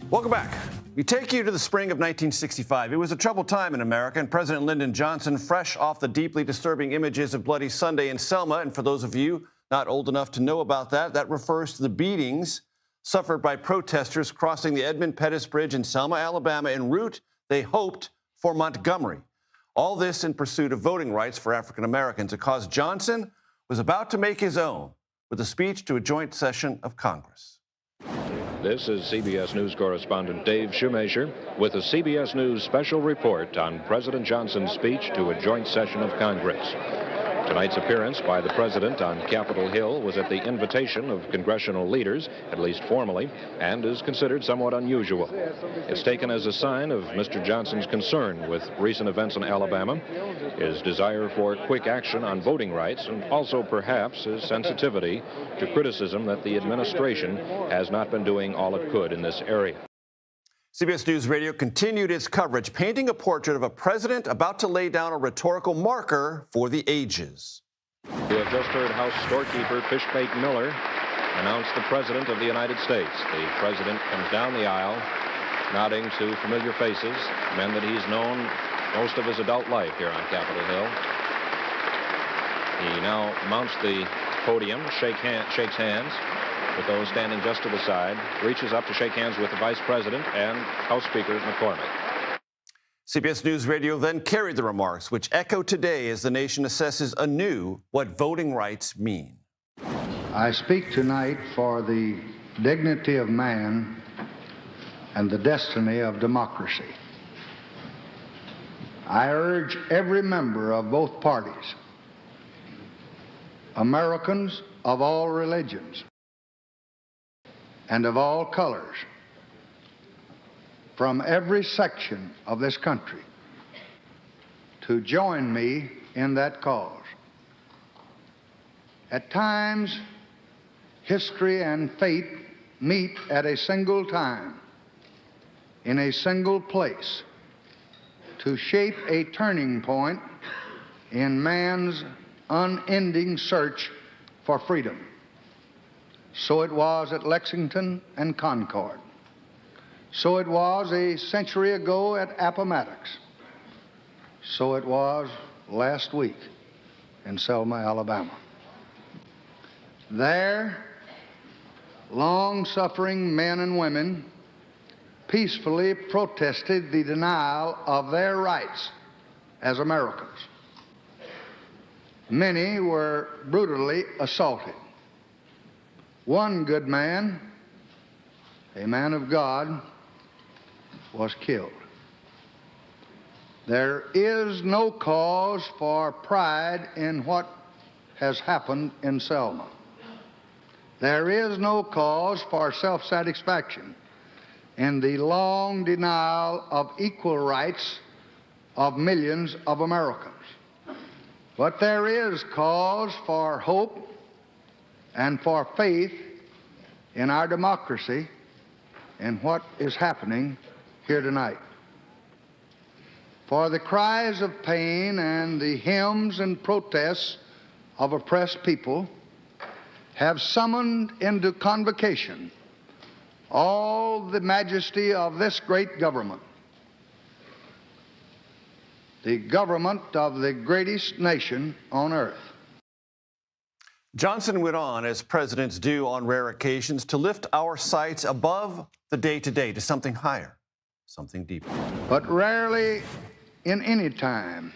Welcome back. We take you to the spring of 1965. It was a troubled time in America, and President Lyndon Johnson, fresh off the deeply disturbing images of Bloody Sunday in Selma, and for those of you not old enough to know about that, that refers to the beatings suffered by protesters crossing the Edmund Pettus Bridge in Selma, Alabama, en route, they hoped, for Montgomery. All this in pursuit of voting rights for African Americans, a cause Johnson was about to make his own with a speech to a joint session of Congress. This is CBS News correspondent Dave Shoemaker with a CBS News special report on President Johnson's speech to a joint session of Congress. Tonight's appearance by the president on Capitol Hill was at the invitation of congressional leaders, at least formally, and is considered somewhat unusual. It's taken as a sign of Mr. Johnson's concern with recent events in Alabama, his desire for quick action on voting rights, and also perhaps his sensitivity to criticism that the administration has not been doing all it could in this area. CBS News Radio continued its coverage, painting a portrait of a president about to lay down a rhetorical marker for the ages. You have just heard House storekeeper Fishbake Miller announce the President of the United States. The President comes down the aisle, nodding to familiar faces, men that he's known most of his adult life here on Capitol Hill. He now mounts the podium, shakes hands with those standing just to the side, reaches up to shake hands with the Vice President and House Speaker McCormick. CBS News Radio then carried the remarks, which echo today as the nation assesses anew what voting rights mean. I speak tonight for the dignity of man and the destiny of democracy. I urge every member of both parties, Americans of all religions, and of all colors, from every section of this country, to join me in that cause. At times, history and fate meet at a single time, in a single place, to shape a turning point in man's unending search for freedom. So it was at Lexington and Concord. So it was a century ago at Appomattox. So it was last week in Selma, Alabama. There, long-suffering men and women peacefully protested the denial of their rights as Americans. Many were brutally assaulted. One good man, a man of God, was killed. There is no cause for pride in what has happened in Selma. There is no cause for self-satisfaction in the long denial of equal rights of millions of Americans. But there is cause for hope and for faith in our democracy and what is happening here tonight. For the cries of pain and the hymns and protests of oppressed people have summoned into convocation all the majesty of this great government, the government of the greatest nation on earth. Johnson went on, as presidents do on rare occasions, to lift our sights above the day-to-day to something higher, something deeper. But rarely in any time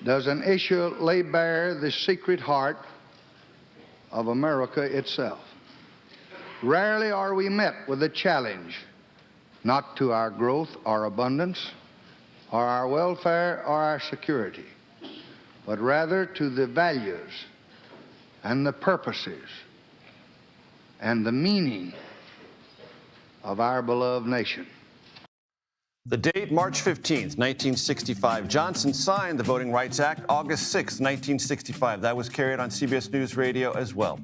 does an issue lay bare the secret heart of America itself. Rarely are we met with a challenge, not to our growth or abundance, or our welfare or our security, but rather to the values and the purposes and the meaning of our beloved nation. The date, March 15th, 1965. Johnson signed the Voting Rights Act August 6th, 1965. That was carried on CBS News Radio as well.